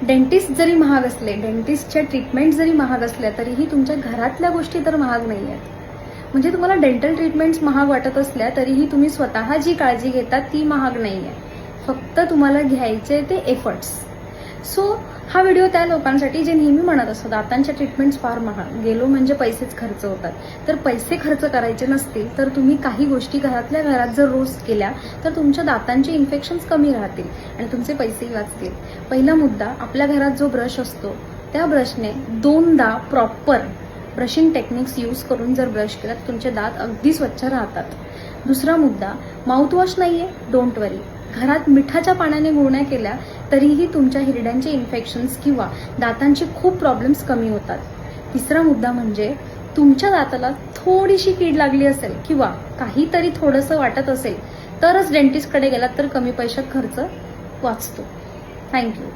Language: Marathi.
डेंटिस्ट जरी महाग असले, डेंटिस्टच्या ट्रीटमेंट जरी महाग असल्या, तरीही तुमच्या घरातल्या गोष्टी तर महाग नाही आहेत. म्हणजे तुम्हाला डेंटल ट्रीटमेंट्स महाग वाटत असल्या तरीही तुम्ही स्वतः जी काळजी घेता ती महाग नाही आहे. फक्त तुम्हाला घ्यायचे ते एफर्ट्स. सो हा व्हिडिओ त्या लोकांसाठी जे नेहमी म्हणत असतात दातांच्या ट्रीटमेंट्स फार महाग, गेलो म्हणजे पैसेच खर्च होतात. तर पैसे खर्च करायचे नसतील तर तुम्ही काही गोष्टी घरातल्या घरात जर रोज केल्या तर तुमच्या दातांचे इन्फेक्शन्स कमी राहतील आणि तुमचे पैसेही वाचतील. पहिला मुद्दा, आपल्या घरात जो ब्रश असतो त्या ब्रशने 2दा प्रॉपर ब्रशिंग टेक्निक्स यूज करून जर ब्रश केला तर तुमचे दात अगदी स्वच्छ राहतात. दुसरा मुद्दा, माउथवॉश नाहीये, डोंट वरी. घरात मिठाच्या पाण्याने गुळण्या केल्या तरीही तुमच्या हिरड्यांचे इन्फेक्शन्स किंवा दातांचे खूप प्रॉब्लेम्स कमी होतात. तिसरा मुद्दा म्हणजे तुमच्या दाताला थोडीशी कीड लागली असेल किंवा काहीतरी थोडंसं वाटत असेल तरच डेंटिस्टकडे गेलात तर कमी पैशात खर्च वाचतो. थँक्यू.